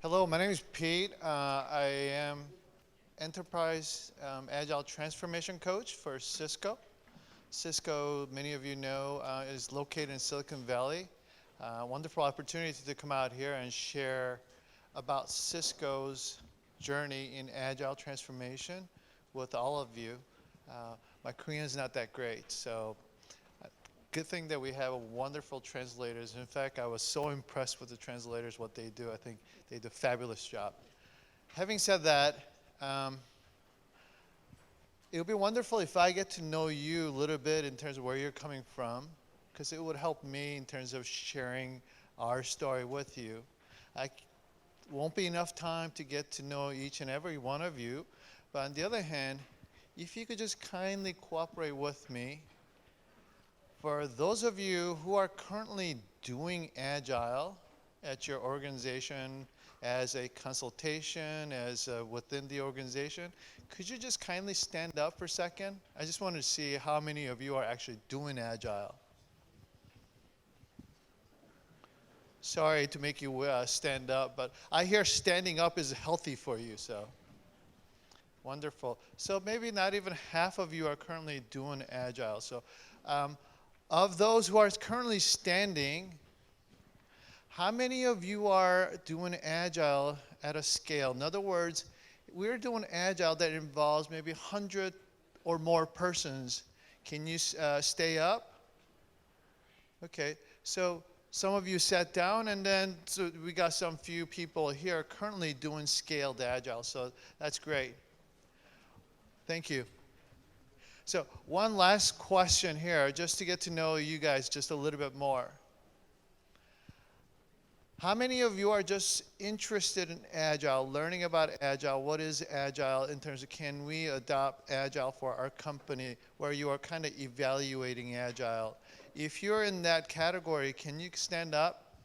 Hello, my name is Pete. I am Enterprise Agile Transformation Coach for Cisco. Cisco, many of you know, is located in Silicon Valley. Wonderful opportunity to come out here and share about Cisco's journey in Agile transformation with all of you. My Korean is not that great, so good thing that we have wonderful translators. In fact, I was so impressed with the translators, what they do. I think they do a fabulous job. Having said that, it would be wonderful if I get to know you a little bit in terms of where you're coming from, because it would help me in terms of sharing our story with you. I won't be enough time to get to know each and every one of you, but on the other hand, if you could just kindly cooperate with me. For those of you who are currently doing Agile at your organization as a consultation, as within the organization, could you just kindly stand up for a second? I just wanted to see how many of you are actually doing Agile. Sorry to make you stand up, but I hear standing up is healthy for you, so. Wonderful. So maybe not even half of you are currently doing Agile. So. Of those who are currently standing, how many of you are doing Agile at a scale? In other words, we're doing Agile that involves maybe 100 or more persons. Can you stay up? Okay, so some of you sat down, and then so we got some few people here currently doing scaled Agile, so that's great. Thank you. So one last question here, just to get to know you guys just a little bit more. How many of you are just interested in Agile, learning about Agile? What is Agile in terms of can we adopt Agile for our company, where you are kind of evaluating Agile? If you're in that category, can you stand up?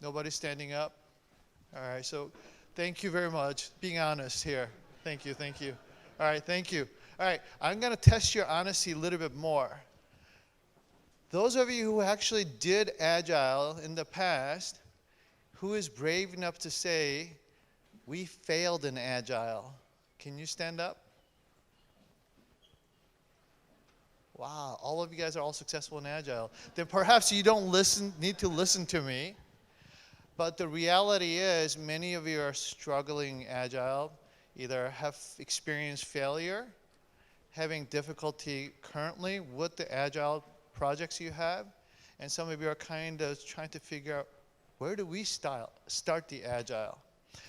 Nobody's standing up? All right, so thank you very much. Being honest here. Thank you, thank you. All right, thank you. All right, I'm going to test your honesty a little bit more. Those of you who actually did Agile in the past, who is brave enough to say, we failed in Agile? Can you stand up? Wow, all of you guys are all successful in Agile. Then perhaps you don't need to listen to me. But the reality is many of you are struggling Agile, either have experienced failure, having difficulty currently with the Agile projects you have, and some of you are kind of trying to figure out where do we start the Agile.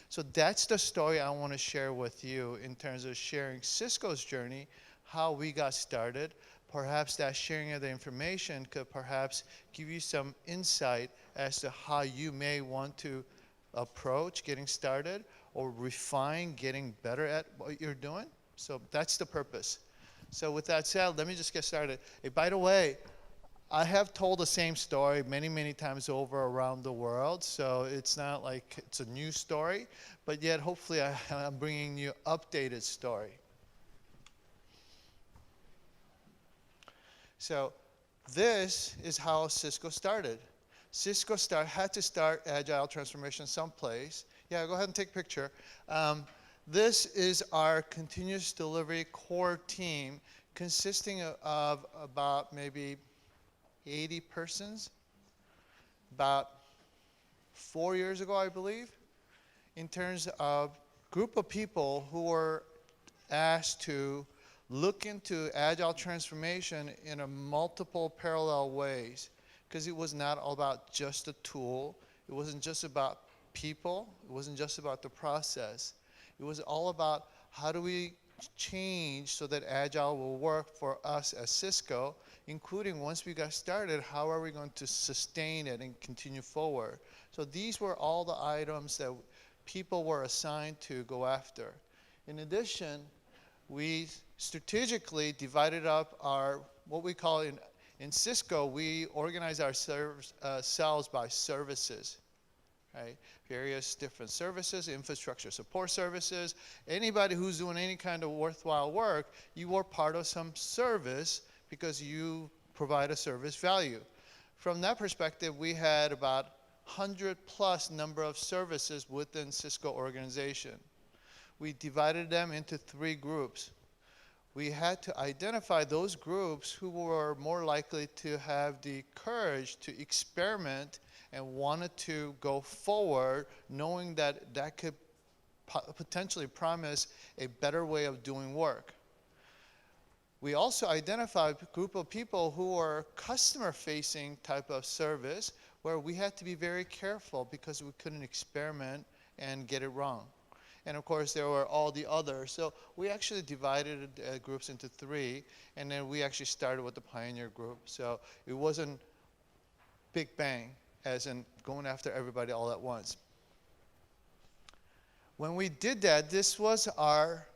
So that's the story I want to share with you in terms of sharing Cisco's journey, how we got started. Perhaps that sharing of the information could perhaps give you some insight as to how you may want to approach getting started or refine getting better at what you're doing. So that's the purpose. So with that said, let me just get started. Hey, by the way, I have told the same story many, many times over around the world, so it's not like it's a new story, but yet hopefully I'm bringing you updated story. So this is how Cisco started. Cisco had to start Agile transformation someplace. Yeah, go ahead and take a picture. This is our continuous delivery core team consisting of about maybe 80 persons. About 4 years ago, I believe, in terms of group of people who were asked to look into Agile transformation in a multiple parallel ways, because it was not all about just a tool. It wasn't just about people. It wasn't just about the process. It was all about how do we change so that Agile will work for us as Cisco, including once we got started, how are we going to sustain it and continue forward. So these were all the items that people were assigned to go after. In addition, we strategically divided up our, what we call in Cisco, we organize our cells by services, right? Various different services, infrastructure support services. Anybody who's doing any kind of worthwhile work, you are part of some service because you provide a service value. From that perspective, we had about 100+ number of services within Cisco organization. We divided them into 3 groups. We had to identify those groups who were more likely to have the courage to experiment and wanted to go forward, knowing that that could potentially promise a better way of doing work. We also identified a group of people who were customer-facing type of service, where we had to be very careful because we couldn't experiment and get it wrong. And of course, there were all the others. So we actually divided groups into 3, and then we actually started with the pioneer group. So it wasn't big bang, as in going after everybody all at once. When we did that, this was our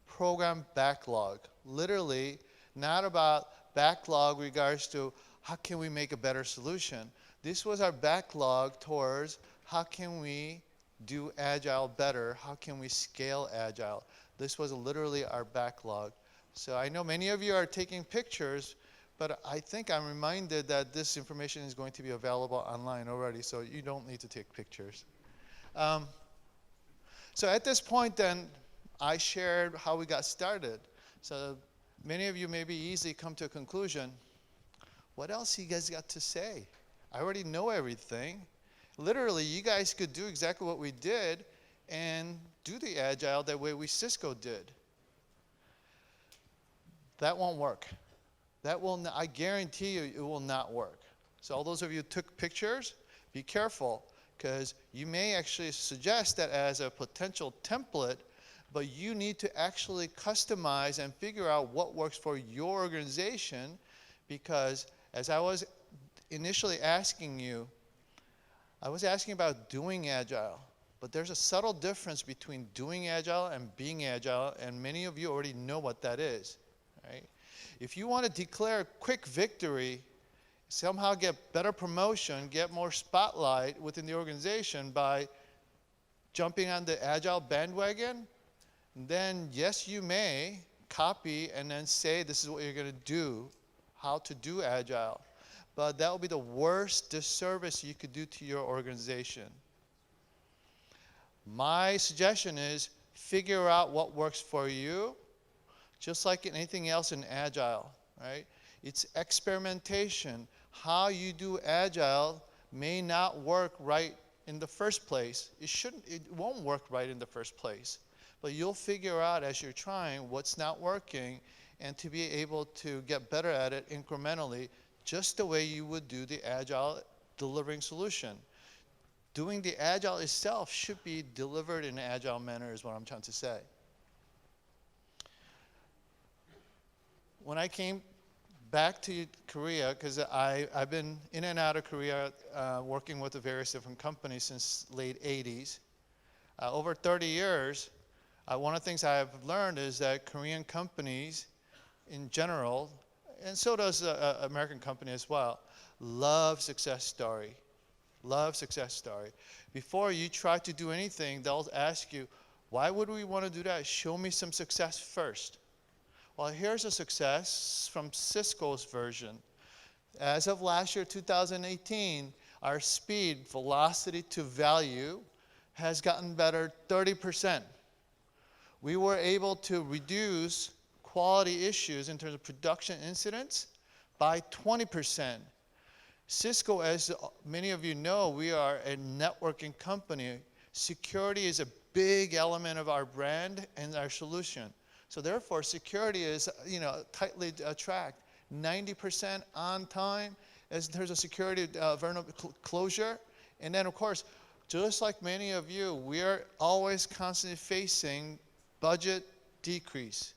program backlog. Literally, not about backlog regards to how can we make a better solution. This was our backlog towards how can we do Agile better, how can we scale Agile. This was literally our backlog. So I know many of you are taking pictures, but I think I'm reminded that this information is going to be available online already, so you don't need to take pictures. So at this point then, I shared how we got started. So many of you maybe easily come to a conclusion. What else you guys got to say? I already know everything. Literally, you guys could do exactly what we did and do the Agile that way we Cisco did. That won't work. That will not, I guarantee you it will not work. So all those of you who took pictures, be careful, because you may actually suggest that as a potential template, but you need to actually customize and figure out what works for your organization, because as I was initially asking you, I was asking about doing Agile, but there's a subtle difference between doing Agile and being Agile, and many of you already know what that is, right? If you want to declare a quick victory, somehow get better promotion, get more spotlight within the organization by jumping on the Agile bandwagon, then yes, you may copy and then say this is what you're going to do, how to do Agile. But that will be the worst disservice you could do to your organization. My suggestion is figure out what works for you, just like anything else in Agile, right? It's experimentation. How you do Agile may not work right in the first place. It won't work right in the first place. But you'll figure out as you're trying what's not working, and to be able to get better at it incrementally, just the way you would do the Agile delivering solution. Doing the Agile itself should be delivered in an Agile manner is what I'm trying to say. When I came back to Korea, because I've been in and out of Korea working with the various different companies since late 80s. Over 30 years, one of the things I've learned is that Korean companies in general, and so does American company as well, love success story. Love success story. Before you try to do anything, they'll ask you, why would we want to do that? Show me some success first. Well, here's a success from Cisco's version. As of last year, 2018, our speed, velocity to value, has gotten better 30%. We were able to reduce quality issues in terms of production incidents by 20%. Cisco, as many of you know, we are a networking company. Security is a big element of our brand and our solution. So therefore, security is, tightly tracked. 90% on time as in terms of security vulnerability closure. And then, of course, just like many of you, we are always constantly facing budget decrease.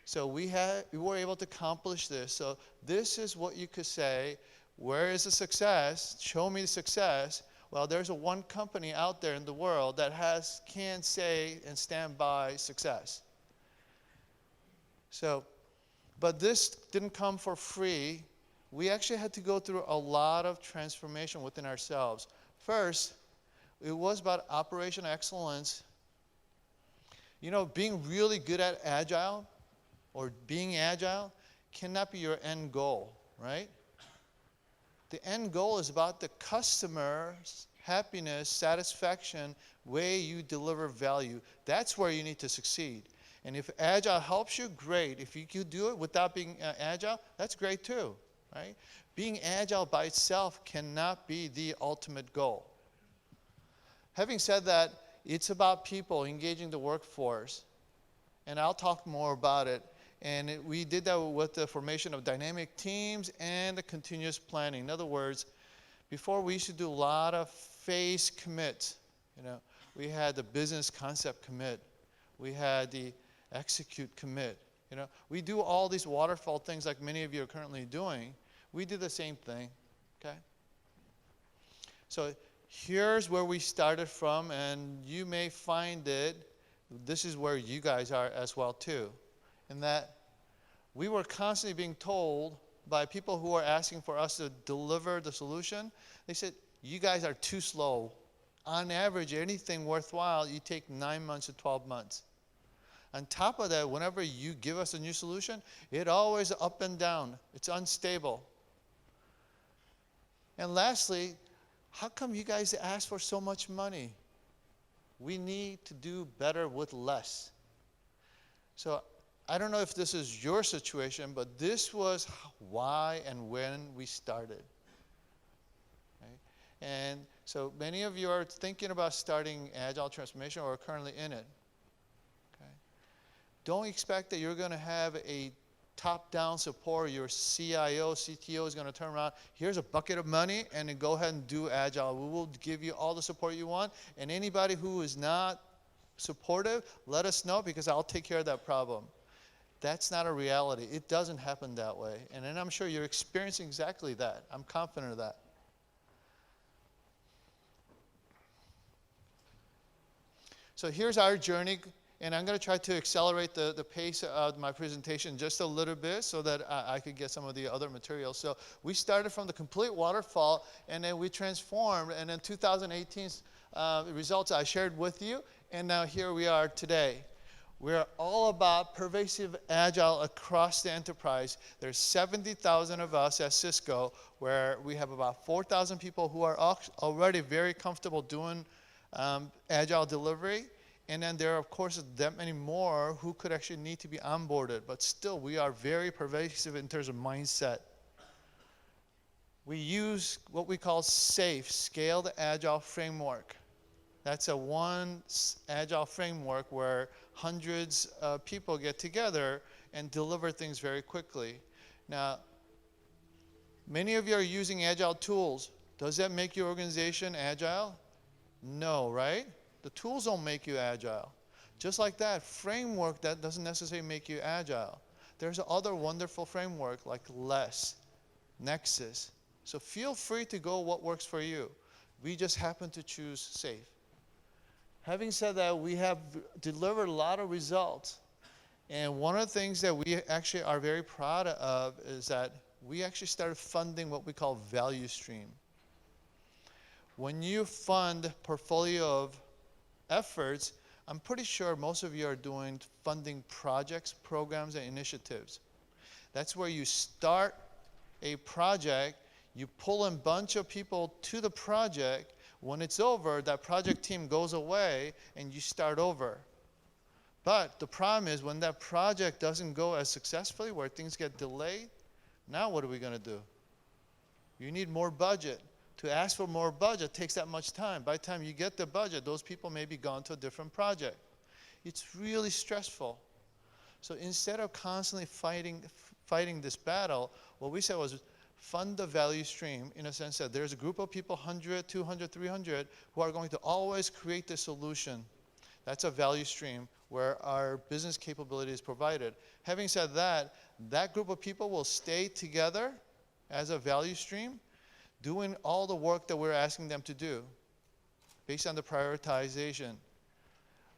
So we were able to accomplish this. So this is what you could say, where is the success? Show me the success. Well, there's one company out there in the world that can say and stand by success. So, but this didn't come for free. We actually had to go through a lot of transformation within ourselves. First, it was about operational excellence. Being really good at Agile or being Agile cannot be your end goal, right? The end goal is about the customer's happiness, satisfaction, way you deliver value. That's where you need to succeed. And if Agile helps you, great. If you can do it without being Agile, that's great too, right? Being Agile by itself cannot be the ultimate goal. Having said that, it's about people engaging the workforce. And I'll talk more about it. And we did that with the formation of dynamic teams and the continuous planning. In other words, before we used to do a lot of phase commits. We had the business concept commit. We had the execute commit. We do all these waterfall things like many of you are currently doing. We do the same thing, okay? So here's where we started from, and you may find this is where you guys are as well too. In that we were constantly being told by people who are asking for us to deliver the solution, they said, you guys are too slow. On average, anything worthwhile, you take 9 months to 12 months. On top of that, whenever you give us a new solution, it always up and down. It's unstable. And lastly, how come you guys ask for so much money? We need to do better with less. So I don't know if this is your situation, but this was why and when we started. Okay? And so many of you are thinking about starting Agile transformation or are currently in it. Okay? Don't expect that you're going to have a top-down support. Your CIO, CTO is going to turn around, here's a bucket of money, and then go ahead and do Agile. We will give you all the support you want, and anybody who is not supportive, let us know because I'll take care of that problem. That's not a reality. It doesn't happen that way. And then I'm sure you're experiencing exactly that. I'm confident of that. So here's our journey, and I'm going to try to accelerate the pace of my presentation just a little bit so that I could get some of the other materials. So we started from the complete waterfall, and then we transformed, and then 2018's results I shared with you, and now here we are today. We're all about pervasive Agile across the enterprise. There's 70,000 of us at Cisco, where we have about 4,000 people who are already very comfortable doing Agile delivery. And then there are, of course, that many more who could actually need to be onboarded. But still, we are very pervasive in terms of mindset. We use what we call SAFe, Scaled Agile Framework. That's a one Agile framework where hundreds of people get together and deliver things very quickly. Now, many of you are using Agile tools. Does that make your organization Agile? No, right? The tools don't make you Agile. Just like that, framework, that doesn't necessarily make you Agile. There's other wonderful framework like LESS, Nexus. So feel free to go what works for you. We just happen to choose SAFe. Having said that, we have delivered a lot of results. And one of the things that we actually are very proud of is that we actually started funding what we call value stream. When you fund portfolio of efforts, I'm pretty sure most of you are doing funding projects, programs, and initiatives. That's where you start a project, you pull in a bunch of people to the project. When it's over, that project team goes away and you start over. But the problem is when that project doesn't go as successfully, where things get delayed, now what are we going to do? You need more budget. To ask for more budget takes that much time. By the time you get the budget, those people may be gone to a different project. It's really stressful. So instead of constantly fighting this battle, what we said was fund the value stream in a sense that there's a group of people, 100, 200, 300, who are going to always create the solution. That's a value stream where our business capability is provided. Having said that, that group of people will stay together as a value stream, doing all the work that we're asking them to do based on the prioritization.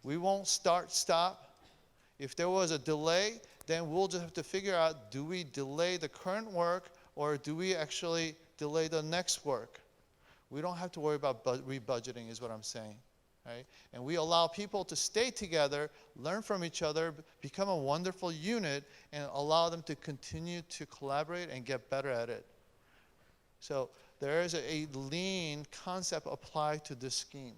We won't stop. If there was a delay, then we'll just have to figure out, do we delay the current work or do we actually delay the next work? We don't have to worry about rebudgeting is what I'm saying. Right? And we allow people to stay together, learn from each other, become a wonderful unit, and allow them to continue to collaborate and get better at it. So there is a lean concept applied to this scheme.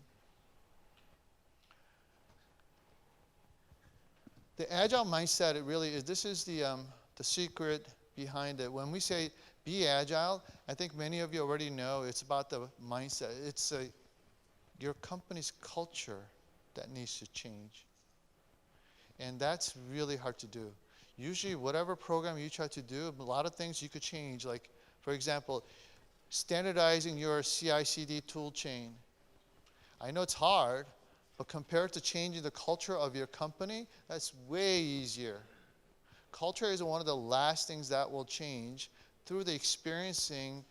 The agile mindset, it really is, this is the secret behind it. When we say be agile, I think many of you already know it's about the mindset. It's your company's culture that needs to change. And that's really hard to do. Usually, whatever program you try to do, a lot of things you could change. Like, for example, standardizing your CI/CD tool chain. I know it's hard, but compared to changing the culture of your company, that's way easier. Culture is one of the last things that will change through the experiencing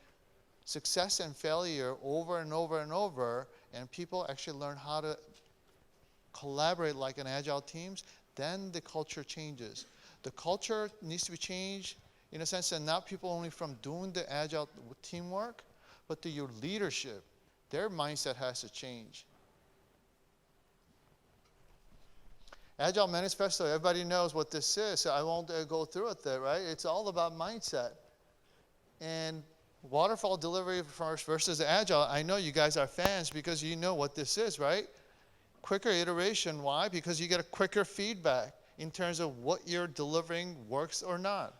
success and failure over and over and over, and people actually learn how to collaborate like an agile teams, then the culture changes. The culture needs to be changed in a sense that not people only from doing the agile teamwork, but to your leadership. Their mindset has to change. Agile Manifesto, everybody knows what this is, so I won't go through it there, right? It's all about mindset. And waterfall delivery first versus agile, I know you guys are fans because you know what this is, right? Quicker iteration, why? Because you get a quicker feedback in terms of what you're delivering works or not.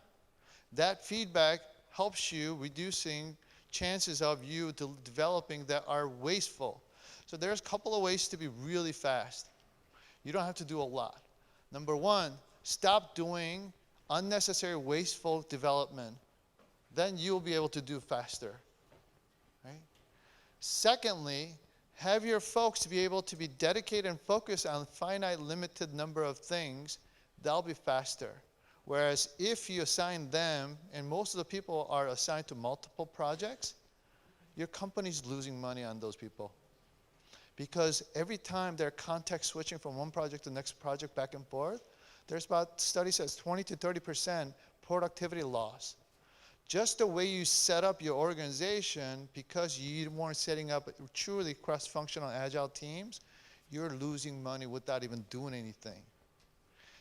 That feedback helps you reducing chances of you developing that are wasteful. So there's a couple of ways to be really fast. You don't have to do a lot. Number one, stop doing unnecessary wasteful development. Then you'll be able to do faster, right? Secondly, have your folks be able to be dedicated and focused on finite, limited number of things. That'll be faster. Whereas if you assign them, and most of the people are assigned to multiple projects, your company's losing money on those people. Because every time they're context switching from one project to the next project back and forth, there's about, study says 20 to 30% productivity loss. Just the way you set up your organization, because you weren't setting up truly cross-functional agile teams, you're losing money without even doing anything.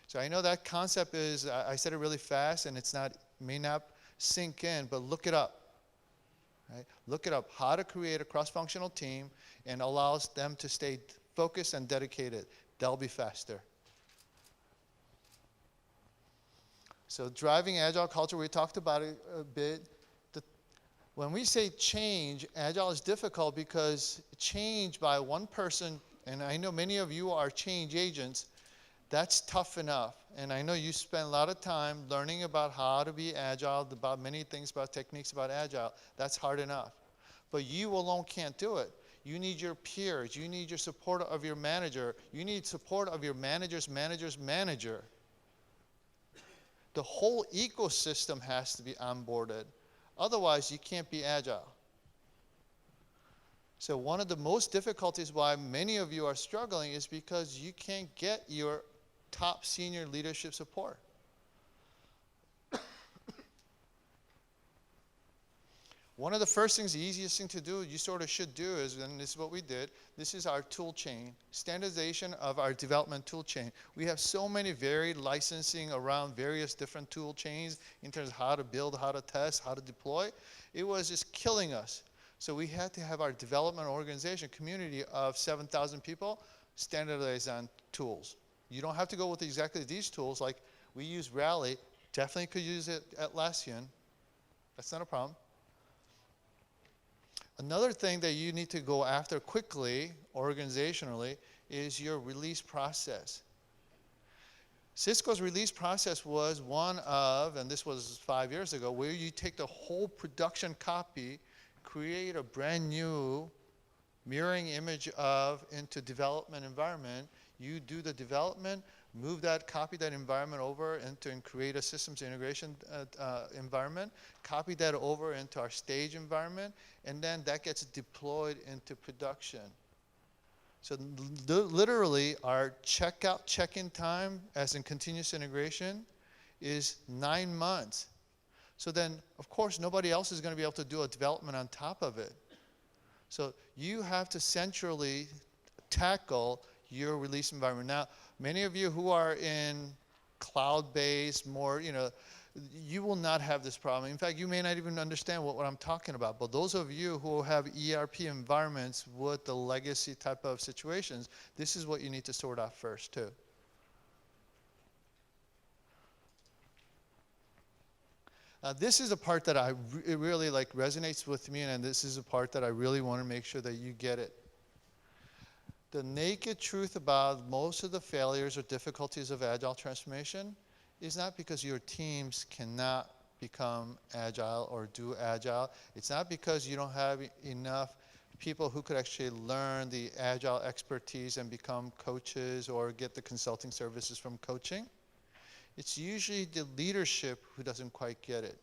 So I know that concept is, I said it really fast and it's not, may not sink in, but look it up. Right? Look it up, how to create a cross-functional team and allows them to stay focused and dedicated. They'll be faster. So driving agile culture, we talked about it a bit. When we say change, agile is difficult because change by one person, and I know many of you are change agents, that's tough enough. And I know you spend a lot of time learning about how to be agile, about many things, about techniques about agile. That's hard enough. But you alone can't do it. You need your peers. You need your support of your manager. You need support of your manager's manager's manager. The whole ecosystem has to be onboarded. Otherwise, you can't be agile. So one of the most difficulties why many of you are struggling is because you can't get your top senior leadership support. One of the first things, the easiest thing to do, you sort of should do is, and this is what we did, this is our tool chain, standardization of our development tool chain. We have so many varied licensing around various different tool chains in terms of how to build, how to test, how to deploy. It was just killing us. So we had to have our development organization community of 7,000 people standardized on tools. You don't have to go with exactly these tools. Like we use Rally, definitely could use it at Atlassian. That's not a problem. Another thing that you need to go after quickly, organizationally, is your release process. Cisco's release process was one of, and this was 5 years ago, where you take the whole production copy, create a brand new mirroring image of into development environment. You do the development, move that, copy that environment over into and create a systems integration environment, copy that over into our stage environment, and then that gets deployed into production. So literally our checkout, check-in time as in continuous integration is 9 months. So then, of course, nobody else is going to be able to do a development on top of it. So you have to centrally tackle your release environment. Now, many of you who are in cloud-based, more, you will not have this problem. In fact, you may not even understand what I'm talking about. But those of you who have ERP environments with the legacy type of situations, this is what you need to sort out first too. This is a part that it really like resonates with me, and this is a part that I really want to make sure that you get it. The naked truth about most of the failures or difficulties of Agile transformation is not because your teams cannot become Agile or do Agile. It's not because you don't have enough people who could actually learn the Agile expertise and become coaches or get the consulting services from coaching. It's usually the leadership who doesn't quite get it.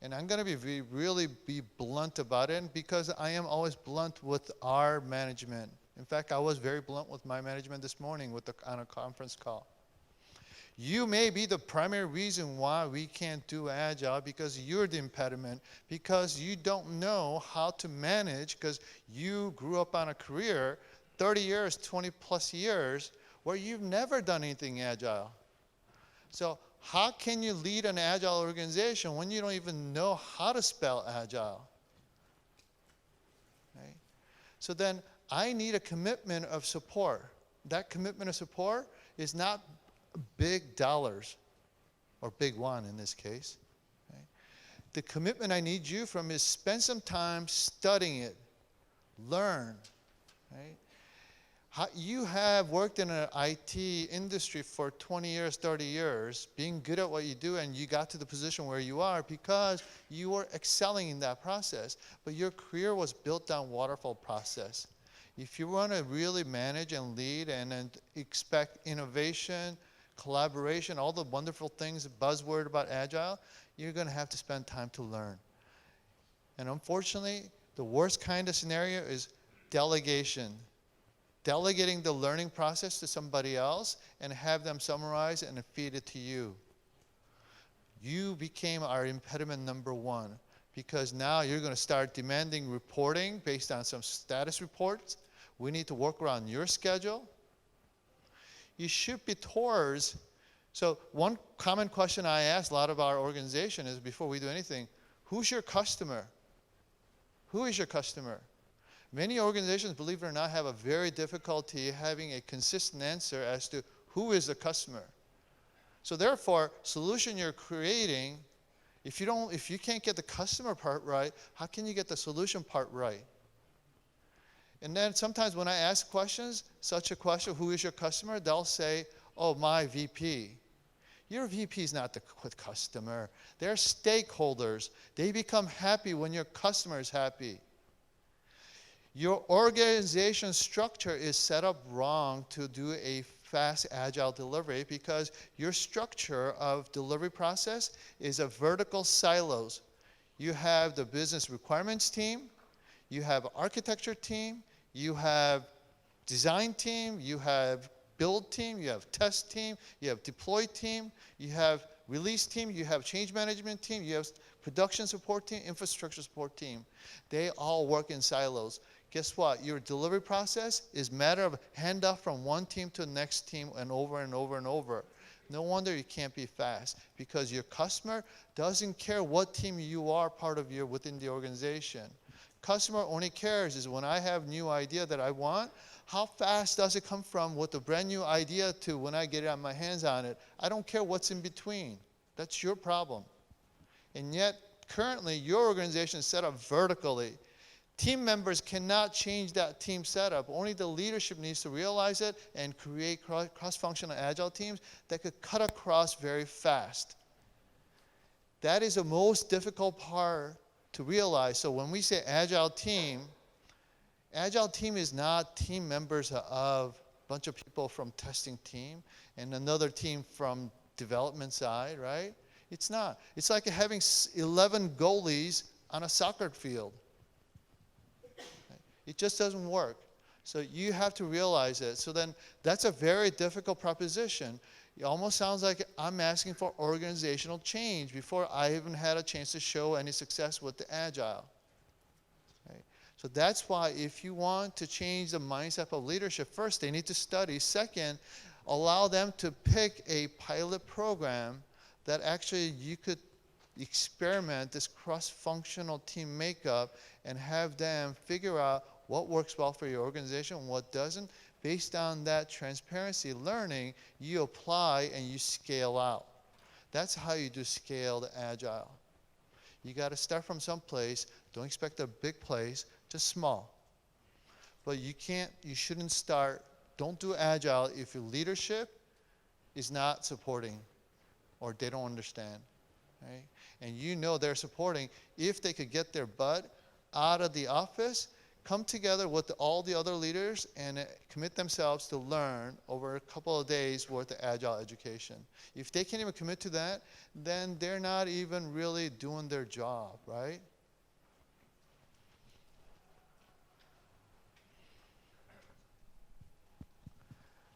And I'm going to really be blunt about it, because I am always blunt with our management. In fact, I was very blunt with my management this morning on a conference call. You may be the primary reason why we can't do Agile, because you're the impediment, because you don't know how to manage, because you grew up on a career, 30 years, 20 plus years, where you've never done anything Agile. So how can you lead an Agile organization when you don't even know how to spell Agile? Right? So then I need a commitment of support. That commitment of support is not big dollars, or big one in this case. Right? The commitment I need you from is spend some time studying it, learn. Right? You have worked in an IT industry for 20 years, 30 years, being good at what you do, and you got to the position where you are because you were excelling in that process. But your career was built on waterfall process. If you want to really manage and lead and expect innovation, collaboration, all the wonderful things, buzzword about Agile, you're going to have to spend time to learn. And unfortunately, the worst kind of scenario is delegation. Delegating the learning process to somebody else and have them summarize and feed it to you. You became our impediment number one, because now you're going to start demanding reporting based on some status reports. We need to work around your schedule. You should be towards, so one common question I ask a lot of our organization is, before we do anything, who's your customer? Who is your customer? Many organizations, believe it or not, have a very difficulty having a consistent answer as to who is the customer. So therefore, solution you're creating, if you can't get the customer part right, how can you get the solution part right? And then sometimes when I ask questions, such a question, who is your customer? They'll say, oh, my VP. Your VP is not the customer. They're stakeholders. They become happy when your customer is happy. Your organization structure is set up wrong to do a fast Agile delivery, because your structure of delivery process is a vertical silos. You have the business requirements team, you have architecture team, you have design team, you have build team, you have test team, you have deploy team, you have release team, you have change management team, you have production support team, infrastructure support team. They all work in silos. Guess what? Your delivery process is a matter of handoff from one team to the next team and over and over and over. No wonder you can't be fast, because your customer doesn't care what team you are part of within the organization. Customer only cares is when I have new idea that I want, how fast does it come from with a brand new idea to when I get my hands on it? I don't care what's in between. That's your problem. And yet, currently, your organization is set up vertically. Team members cannot change that team setup. Only the leadership needs to realize it and create cross-functional Agile teams that could cut across very fast. That is the most difficult part to realize. So when we say Agile team is not team members of a bunch of people from testing team and another team from development side, right? It's not. It's like having 11 goalies on a soccer field. It just doesn't work. So you have to realize it. So then that's a very difficult proposition. It almost sounds like I'm asking for organizational change before I even had a chance to show any success with the Agile. Right? So that's why if you want to change the mindset of leadership, first they need to study. Second, allow them to pick a pilot program that actually you could experiment this cross-functional team makeup and have them figure out what works well for your organization and what doesn't. Based on that transparency learning, you apply and you scale out. That's how you do scaled agile. You got to start from some place. Don't expect a big place, just small. But you shouldn't start, don't do agile if your leadership is not supporting or they don't understand, right? And you know they're supporting. If they could get their butt out of the office, come together with all the other leaders and commit themselves to learn over a couple of days worth of agile education. If they can't even commit to that, then they're not even really doing their job, right?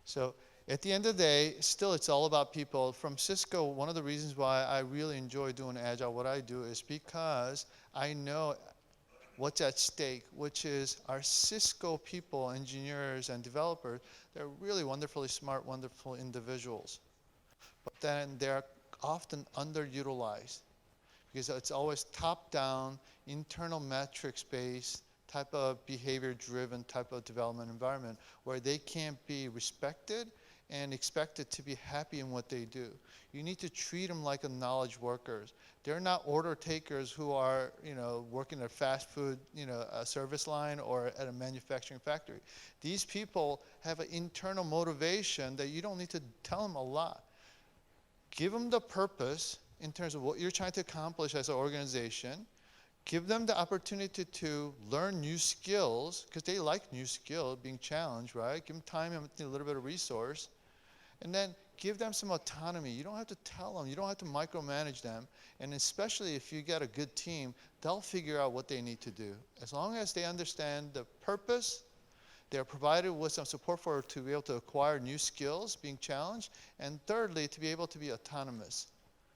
So at the end of the day, still it's all about people. From Cisco, one of the reasons why I really enjoy doing Agile, what I do, is because I know what's at stake, which is our Cisco people, engineers and developers. They're really wonderfully smart, wonderful individuals. But then they're often underutilized because it's always top-down, internal metrics-based type of behavior-driven type of development environment where they can't be respected and expected to be happy in what they do. You need to treat them like a knowledge workers. They're not order takers who are, working at a fast food, a service line or at a manufacturing factory. These people have an internal motivation that you don't need to tell them a lot. Give them the purpose in terms of what you're trying to accomplish as an organization. Give them the opportunity to learn new skills, because they like new skills, being challenged, right? Give them time and a little bit of resource. And then give them some autonomy. You don't have to tell them. You don't have to micromanage them. And especially if you get a good team, they'll figure out what they need to do. As long as they understand the purpose, they're provided with some support to be able to acquire new skills, being challenged. And thirdly, to be able to be autonomous.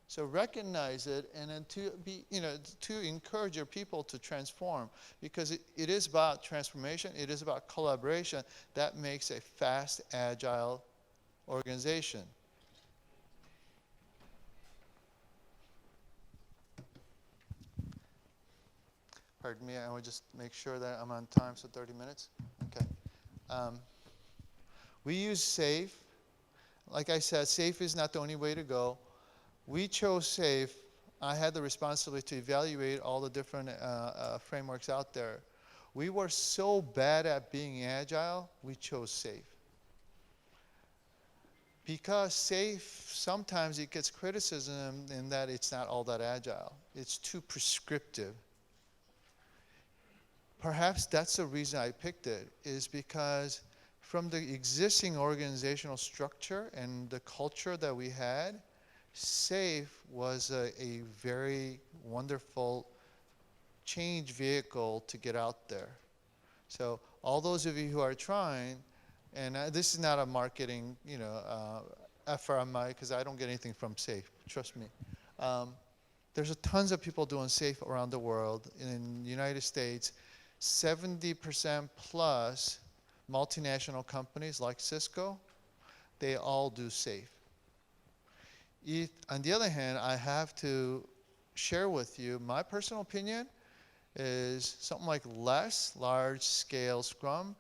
So recognize it, and then to encourage your people to transform, because it is about transformation, it is about collaboration. That makes a fast, agile organization. Pardon me, I will just make sure that I'm on time, so 30 minutes. Okay. We use SAFe. Like I said, SAFe is not the only way to go. We chose SAFe. I had the responsibility to evaluate all the different frameworks out there. We were so bad at being agile, we chose SAFe. Because SAFe, sometimes it gets criticism in that it's not all that agile. It's too prescriptive. Perhaps that's the reason I picked it, is because from the existing organizational structure and the culture that we had, SAFe was a very wonderful change vehicle to get out there. So all those of you who are trying, and this is not a marketing, effort on my, because I don't get anything from SAFe, trust me. There's tons of people doing SAFe around the world. In the United States, 70% plus multinational companies like Cisco, they all do SAFe. On the other hand, I have to share with you my personal opinion is something like less large-scale Scrum,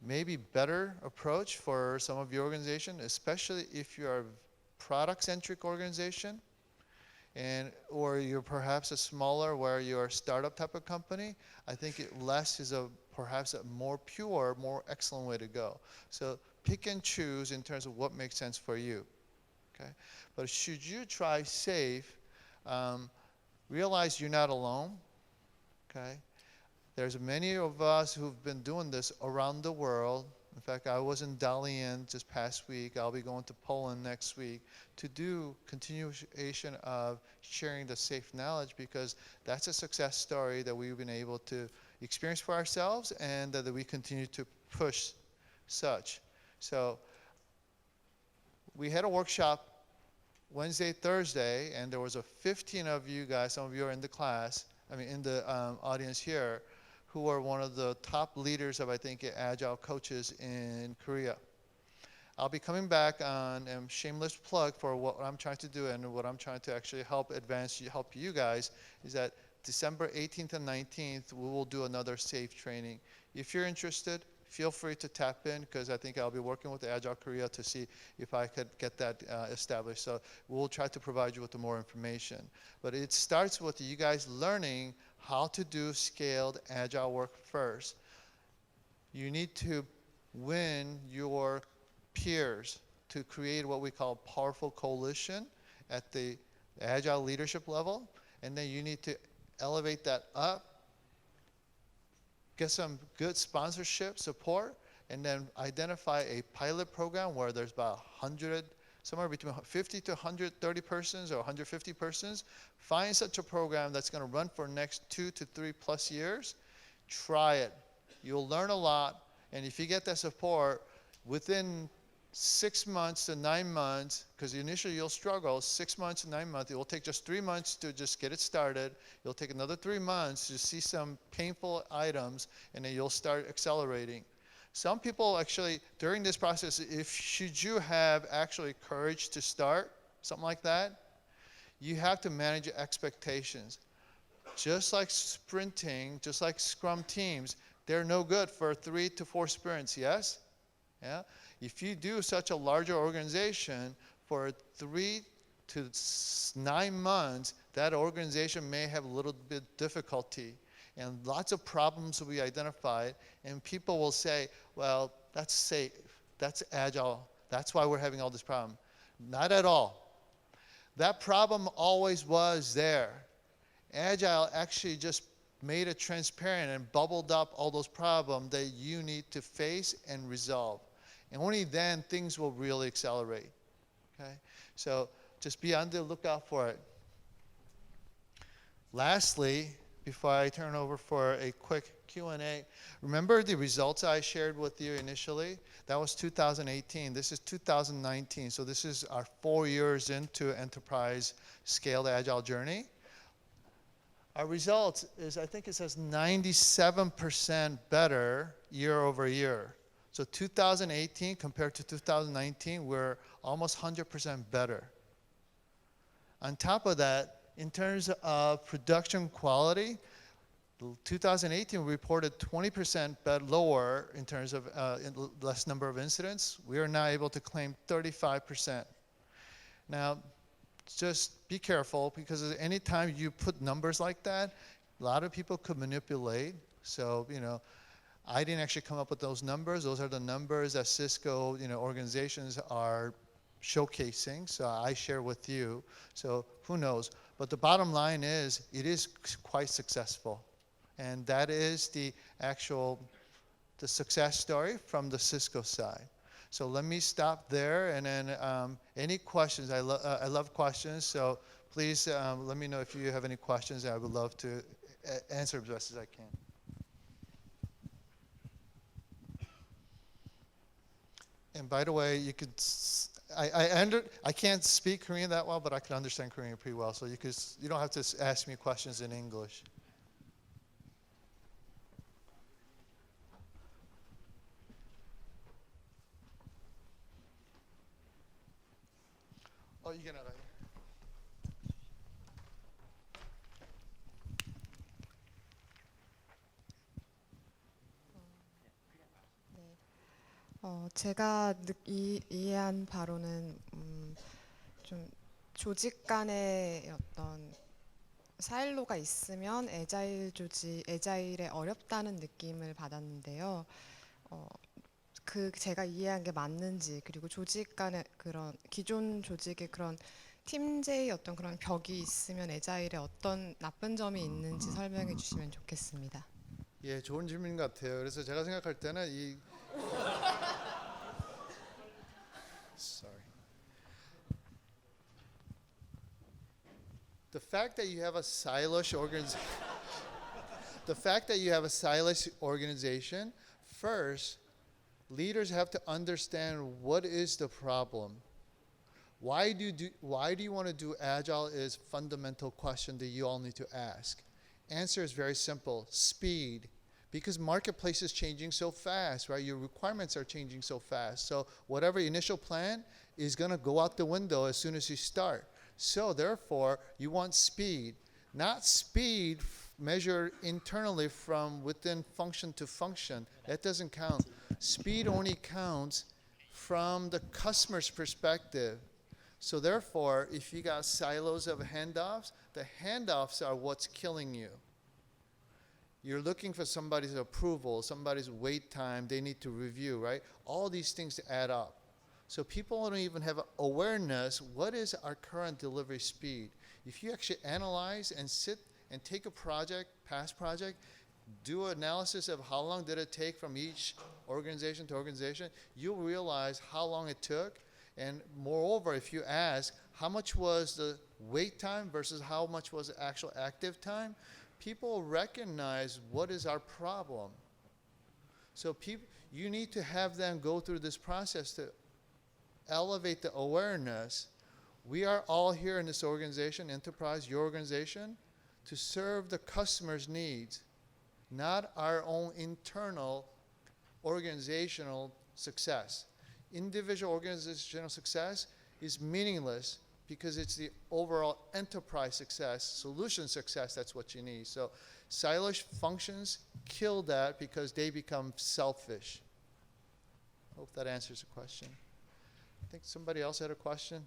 maybe better approach for some of your organization, especially if you're a product-centric organization, or you're perhaps a smaller, where you're a startup type of company. I think less is perhaps a more pure, more excellent way to go. So pick and choose in terms of what makes sense for you. Okay? But should you try SAFe, realize you're not alone. Okay? There's many of us who've been doing this around the world. In fact, I was in Dalian just past week. I'll be going to Poland next week to do continuation of sharing the SAFe knowledge, because that's a success story that we've been able to experience for ourselves, and that we continue to push such. So we had a workshop Wednesday, Thursday, and there was 15 of you guys, some of you are in the class, in the audience here, who are one of the top leaders of, I think, Agile coaches in Korea. I'll be coming back on shameless plug for what I'm trying to do and what I'm trying to actually help you guys is that December 18th and 19th, we will do another SAFE training. If you're interested, feel free to tap in because I think I'll be working with Agile Korea to see if I could get that established. So we'll try to provide you with more information. But it starts with you guys learning how to do scaled Agile work first. You need to win your peers to create what we call powerful coalition at the Agile leadership level. And then you need to elevate that up, get some good sponsorship support, and then identify a pilot program where there's about 100, somewhere between 50 to 130 persons or 150 persons. Find such a program that's going to run for the next 2 to 3 plus years. Try it. You'll learn a lot, and if you get that support, within 6 months to 9 months, because initially you'll struggle, 6 months to 9 months, it will take just 3 months to just get it started. It'll take another 3 months to see some painful items, and then you'll start accelerating. Some people actually, during this process, should you have actually courage to start, something like that, you have to manage your expectations. Just like sprinting, just like Scrum teams, they're no good for 3 to 4 sprints, yes? Yeah? If you do such a larger organization for 3 to 9 months, that organization may have a little bit difficulty. And lots of problems will be identified. And people will say, well, that's safe, that's agile, that's why we're having all this problem. Not at all. That problem always was there. Agile actually just made it transparent and bubbled up all those problems that you need to face and resolve. And only then things will really accelerate. Okay? So just be on the lookout for it. Lastly, before I turn over for a quick Q&A, remember the results I shared with you initially? That was 2018. This is 2019. So this is our 4 years into enterprise scaled agile journey. Our results is, I think it says 97% better year over year. So 2018 compared to 2019, we're almost 100% better. On top of that, in terms of production quality, 2018 we reported 20% lower in terms of less number of incidents. We are now able to claim 35%. Now, just be careful because anytime you put numbers like that, a lot of people could manipulate. So, I didn't actually come up with those numbers. Those are the numbers that Cisco, organizations are showcasing. So I share with you. So who knows? But the bottom line is, it is quite successful, and that is the success story from the Cisco side. So let me stop there, and then any questions? I love questions. So please let me know if you have any questions. I would love to answer as best as I can. And by the way, you could, I can't speak Korean that well, but I can understand Korean pretty well. So you don't have to ask me questions in English. Oh, you can. 제가 이해한 바로는 좀 조직 간의 어떤 사일로가 있으면 에자일에 어렵다는 느낌을 받았는데요. 제가 이해한 게 맞는지, 그리고 조직 간의 그런 기존 조직의 그런 팀제의 어떤 그런 벽이 있으면 에자일에 어떤 나쁜 점이 있는지 설명해 주시면 좋겠습니다. 예, 좋은 질문 같아요. 그래서 제가 생각할 때는 Sorry. The fact that you have a siloed organization, first, leaders have to understand what is the problem. Why do you want to do agile is fundamental question that you all need to ask. Answer is very simple: speed. because marketplace is changing so fast, right? Your requirements are changing so fast. So whatever initial plan is going to go out the window as soon as you start. So therefore, you want speed, not speed measured internally from within function to function. That doesn't count. Speed only counts from the customer's perspective. So therefore, if you got silos of handoffs, the handoffs are what's killing you. You're looking for somebody's approval, somebody's wait time, they need to review, right? All these things add up. So people don't even have awareness, what is our current delivery speed? If you actually analyze and sit and take a project, past project, do analysis of how long did it take from each organization to organization, you'll realize how long it took. And moreover, if you ask, how much was the wait time versus how much was the actual active time, people recognize what is our problem. So you need to have them go through this process to elevate the awareness. We are all here in this organization, enterprise, your organization, to serve the customer's needs, not our own internal organizational success. Individual organizational success is meaningless because it's the overall enterprise success, solution success, that's what you need. So siloed functions kill that because they become selfish. Hope that answers the question. I think somebody else had a question.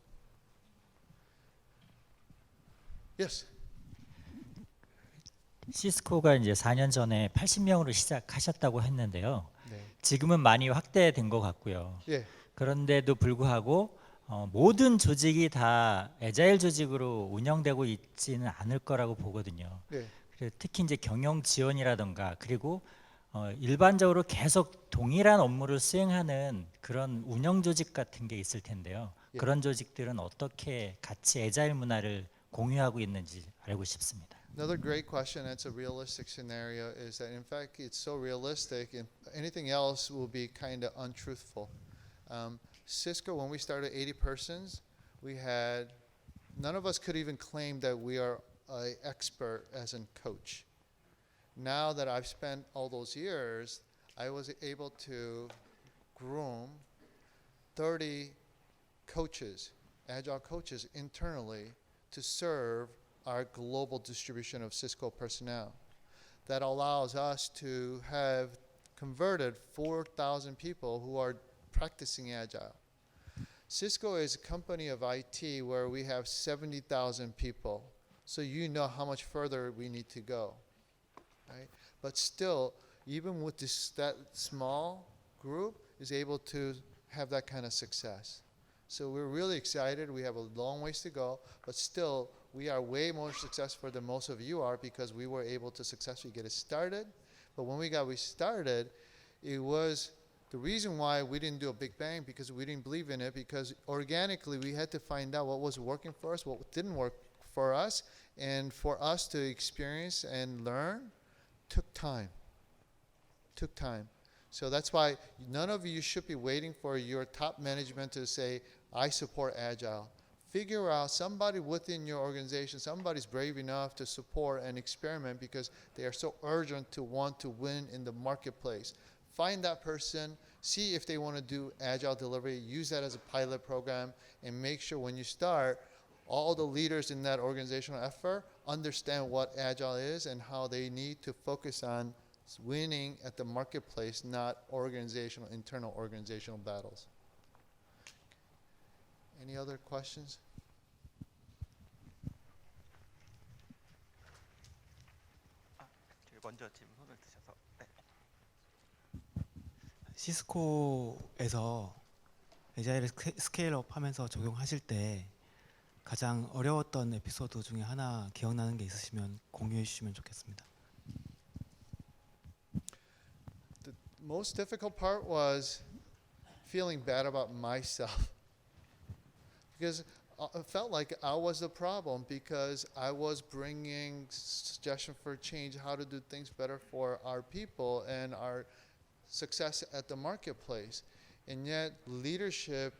Yes. 시스코가 이제 4년 전에 80명으로 시작하셨다고 했는데요. 네. 지금은 많이 확대된 것 같고요. 예. 그런데도 불구하고 모든 조직이 다 애자일 조직으로 운영되고 있지는 않을 거라고 보거든요. 예. 그래서 특히 이제 경영 지원이라던가 그리고 일반적으로 계속 동일한 업무를 수행하는 그런 운영 조직 같은 게 있을 텐데요. 예. 그런 조직들은 어떻게 같이 애자일 문화를 공유하고 있는지 알고 싶습니다. Another great question, that's a realistic scenario, is that in fact it's so realistic and anything else will be kind of untruthful. Cisco, when we started 80 persons, none of us could even claim that we are an expert as a coach. Now that I've spent all those years, I was able to groom 30 coaches, agile coaches internally to serve our global distribution of Cisco personnel. That allows us to have converted 4,000 people who are practicing Agile. Cisco is a company of IT where we have 70,000 people. So you know how much further we need to go, right? But still, even with that small group, is able to have that kind of success. So we're really excited. We have a long ways to go, but still, we are way more successful than most of you are because we were able to successfully get it started. But when we started, it was the reason why we didn't do a big bang because we didn't believe in it, because organically we had to find out what was working for us, what didn't work for us, and for us to experience and learn took time. So that's why none of you should be waiting for your top management to say, I support Agile. Figure out somebody within your organization, somebody's brave enough to support and experiment because they are so urgent to want to win in the marketplace. Find that person, see if they want to do Agile delivery, use that as a pilot program, and make sure when you start, all the leaders in that organizational effort understand what Agile is and how they need to focus on winning at the marketplace, not internal organizational battles. Any other questions? 먼저 질문을 드셔서. 네. 시스코에서 에자일을 스케일업 하면서 적용하실 때 가장 어려웠던 에피소드 중에 하나 기억나는 게 있으시면 공유해 주시면 좋겠습니다. The most difficult part was feeling bad about myself because I felt like I was the problem because I was bringing suggestion for change, how to do things better for our people and our success at the marketplace. And yet leadership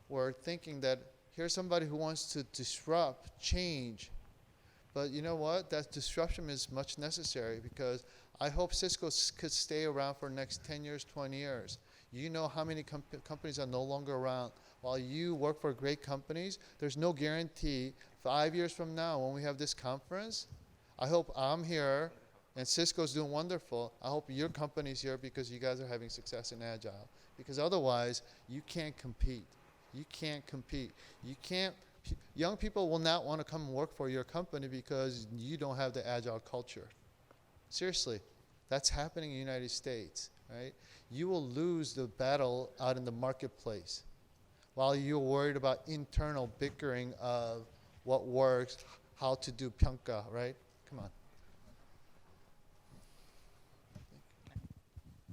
were thinking that here's somebody who wants to disrupt, change, But you know what? That disruption is much necessary because I hope Cisco could stay around for the next 10 years, 20 years. You know how many companies are no longer around. While you work for great companies, there's no guarantee 5 years from now when we have this conference, I hope I'm here and Cisco's doing wonderful. I hope your company's here because you guys are having success in Agile. Because otherwise, you can't compete. You can't compete. You can't. Young people will not want to come work for your company because you don't have the Agile culture. Seriously, that's happening in the United States, right? You will lose the battle out in the marketplace while you're worried about internal bickering of what works, how to do 평가, right? Come on.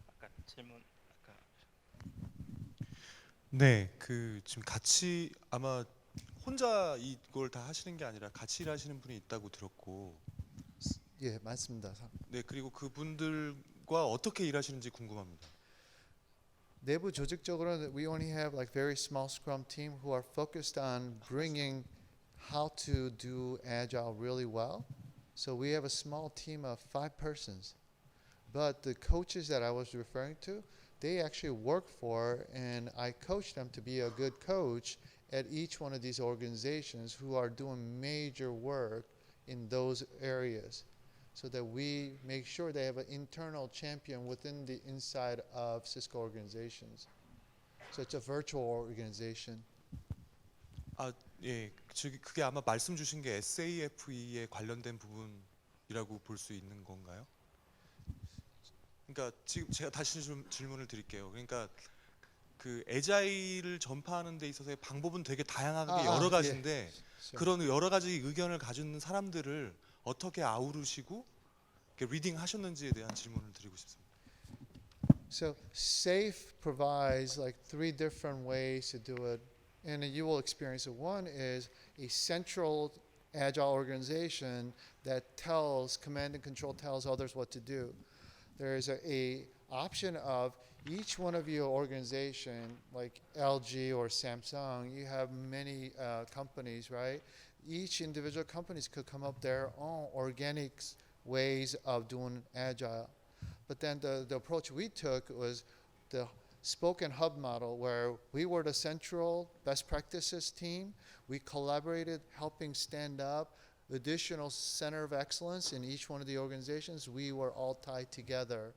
아까 질문 아까 네, 그 지금 같이 아마 혼자 이걸 다 하시는 게 아니라 같이 일하시는 분이 있다고 들었고, 예, 맞습니다. 네, 그리고 그분들과 어떻게 일하시는지 궁금합니다. 내부 조직적으로는 we only have like very small Scrum team who are focused on bringing how to do Agile really well. So we have a small team of 5 persons. But the coaches that I was referring to, they actually work for, and I coach them to be a good coach at each one of these organizations who are doing major work in those areas, so that we make sure they have an internal champion within the inside of Cisco organizations. So it's a virtual organization. 아, 예, 그게 아마 말씀 주신 게 SAFE에 관련된 부분이라고 볼 수 있는 건가요? 그러니까 지금 제가 다시 좀 질문을 드릴게요. 그러니까 그 에자일을 전파하는 데 있어서의 방법은 되게 다양하게 여러 가지인데 Sure. 그런 여러 가지 의견을 가진 사람들을 어떻게 아우르시고 리딩 하셨는지에 대한 질문을 드리고 싶습니다. So SAFE provides like 3 different ways to do it, and you will experience it. One is a central Agile organization that tells, command and control tells others what to do. There is a option of each one of your organization, like LG or Samsung, you have many companies, right? Each individual companies could come up their own organic ways of doing Agile. But then the approach we took was the spoke and hub model, where we were the central best practices team. We collaborated, helping stand up additional center of excellence in each one of the organizations. We were all tied together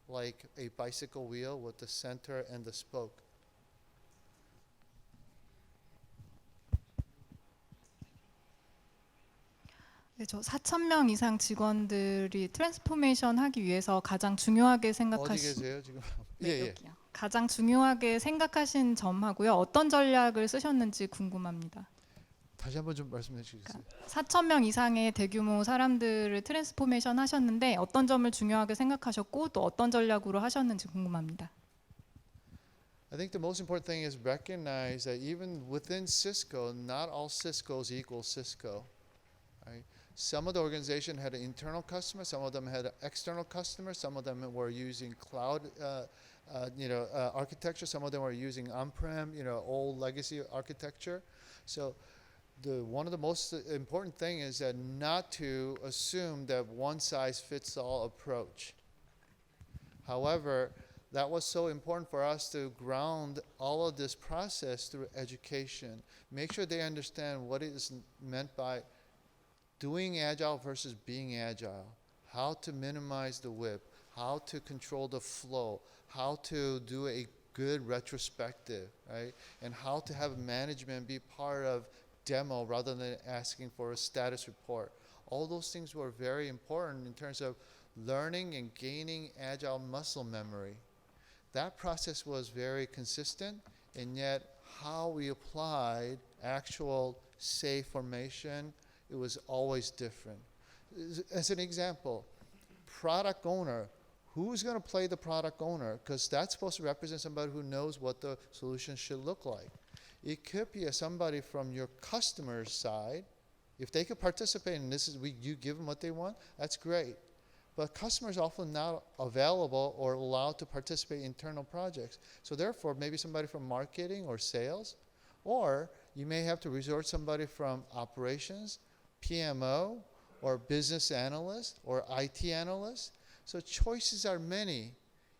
like a bicycle wheel with the center and the spoke. 네, 저 4,000명 이상 직원들이 트랜스포메이션 하기 위해서 가장 중요하게 어디 계세요 지금? 예. 여기요. 가장 중요하게 생각하신 점하고요. 어떤 전략을 쓰셨는지 궁금합니다. 다시 한번 좀 말씀해 주시겠어요? 4,000명 이상의 대규모 사람들을 트랜스포메이션 하셨는데 어떤 점을 중요하게 생각하셨고 또 어떤 전략으로 하셨는지 궁금합니다. I think the most important thing is recognize that even within Cisco, not all Ciscos equal Cisco. Right? Some of the organization had an internal customer, some of them had an external customer, some of them were using cloud architecture, some of them were using on-prem, old legacy architecture. So one of the most important thing is that not to assume that one size fits all approach. However, that was so important for us to ground all of this process through education. Make sure they understand what is meant by doing Agile versus being Agile, how to minimize the whip, how to control the flow, how to do a good retrospective, right? And how to have management be part of demo rather than asking for a status report. All those things were very important in terms of learning and gaining Agile muscle memory. That process was very consistent, and yet how we applied actual safe formation, it was always different. As an example, product owner, who's going to play the product owner? Because that's supposed to represent somebody who knows what the solution should look like. It could be somebody from your customer's side. If they could participate in this, you give them what they want, that's great. But customers are often not available or allowed to participate in internal projects. So therefore, maybe somebody from marketing or sales, or you may have to resort somebody from operations, PMO, or business analyst or IT analyst. So choices are many.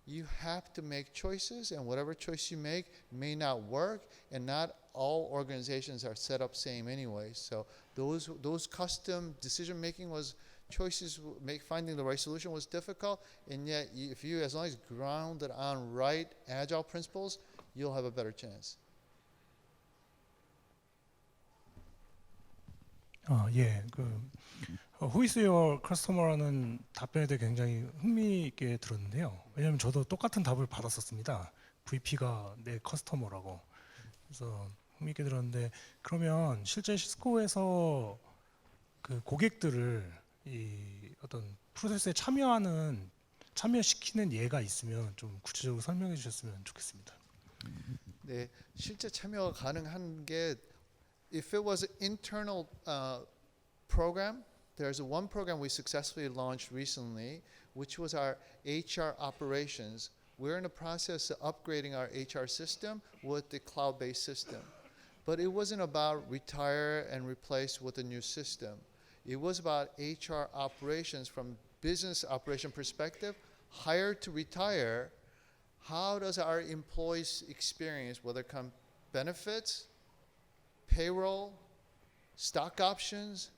You have to make choices, and whatever choice you make may not work, and not all organizations are set up same anyway. So those custom decision making was choices, finding the right solution was difficult, and yet if you, as long as grounded on right agile principles, you'll have a better chance. 예, Who is your customer라는 답변에 대해 굉장히 흥미있게 들었는데요. 왜냐하면 저도 똑같은 답을 받았었습니다. VP가 내 커스터머라고. 그래서 흥미있게 들었는데, 그러면 실제 시스코에서 그 고객들을 이 어떤 프로세스에 참여시키는 예가 있으면 좀 구체적으로 설명해 주셨으면 좋겠습니다. 네, 실제 참여가 가능한 게, if it was an internal program, there's one program we successfully launched recently, which was our HR operations. We're in the process of upgrading our HR system with the cloud-based system. But it wasn't about retire and replace with a new system. It was about HR operations from business operation perspective, hire to retire. How does our employees experience, whether it come benefits, payroll, stock options,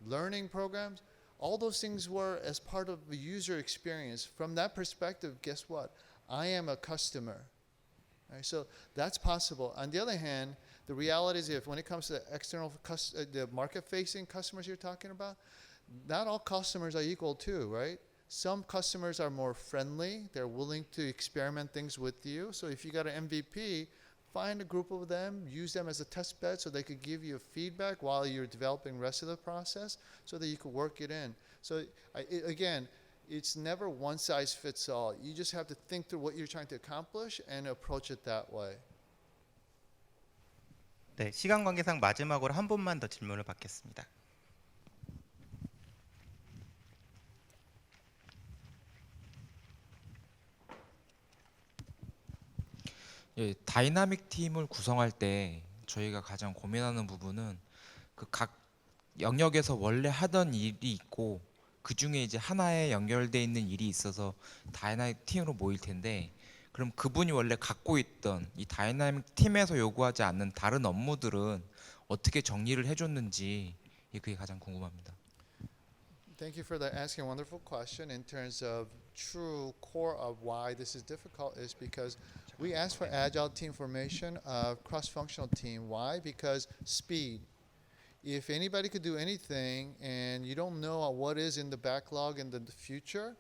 learning programs, all those things were as part of the user experience. From that perspective, guess what? I am a customer. Right? So that's possible. On the other hand, the reality is, if when it comes to the external, the market-facing customers you're talking about, not all customers are equal too, right? Some customers are more friendly. They're willing to experiment things with you. So if you got an MVP, find a group of them, use them as a test bed so they could give you feedback while you're developing the rest of the process so that you could work it in. So again, it's never one size fits all. You just have to think through what you're trying to accomplish and approach it that way. 네, 시간 관계상 마지막으로 한 분만 더 질문을 받겠습니다. 예, 다이나믹 팀을 구성할 때 저희가 가장 고민하는 부분은 그 각 영역에서 원래 하던 일이 있고 그 중에 이제 하나에 연결돼 있는 일이 있어서 다이나믹 팀으로 모일 텐데, 그럼 그분이 원래 갖고 있던 이 다이나믹 팀에서 요구하지 않는 다른 업무들은 어떻게 정리를 해줬는지, 그게 가장 궁금합니다. Thank you for asking a wonderful question. In terms of true core of why this is difficult is because we asked for agile team formation of cross-functional team. Why? Because speed. If anybody could do anything and you don't know what is in the backlog in the future,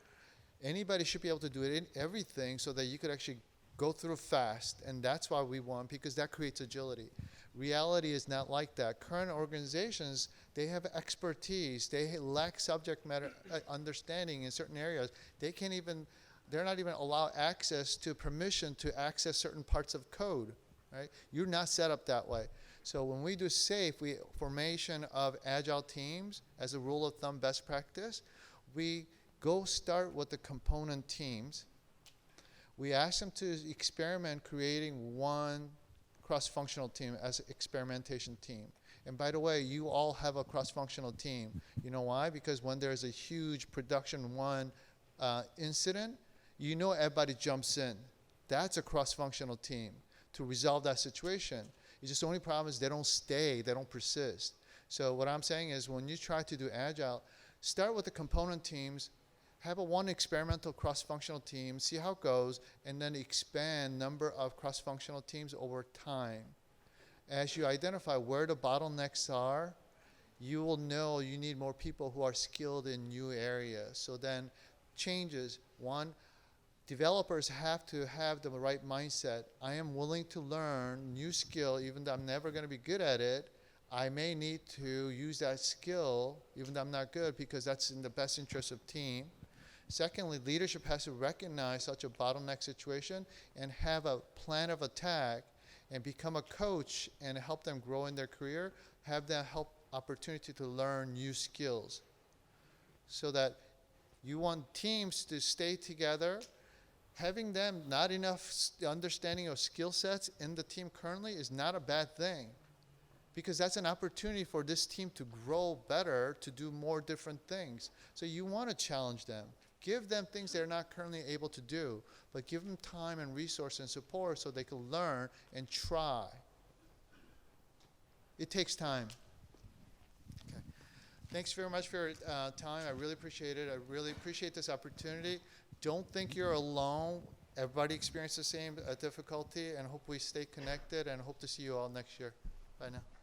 anybody should be able to do everything so that you could actually go through fast. And that's why we want, because that creates agility. Reality is not like that. Current organizations, they have expertise. They lack subject matter understanding in certain areas. They're not even allowed access to permission to access certain parts of code, right? You're not set up that way. So when we do SAFE, formation of agile teams as a rule of thumb best practice, we go start with the component teams. We ask them to experiment creating one cross-functional team as an experimentation team. And by the way, you all have a cross-functional team. You know why? Because when there's a huge production one incident, you know everybody jumps in. That's a cross-functional team to resolve that situation. It's just the only problem is they don't stay, they don't persist. So what I'm saying is, when you try to do agile, start with the component teams, have one experimental cross-functional team, see how it goes, and then expand number of cross-functional teams over time. As you identify where the bottlenecks are, you will know you need more people who are skilled in new areas. So then changes. One, developers have to have the right mindset. I am willing to learn new skill even though I'm never going to be good at it. I may need to use that skill even though I'm not good, because that's in the best interest of team. Secondly, leadership has to recognize such a bottleneck situation and have a plan of attack and become a coach and help them grow in their career, have that opportunity to learn new skills. So that you want teams to stay together. Having them not enough understanding of skill sets in the team currently is not a bad thing. because that's an opportunity for this team to grow better, to do more different things. So you want to challenge them. Give them things they're not currently able to do, but give them time and resource and support so they can learn and try. It takes time. Okay. Thanks very much for your time. I really appreciate it. I really appreciate this opportunity. Don't think you're alone. Everybody experiences the same difficulty, and hope we stay connected, and hope to see you all next year. Bye now.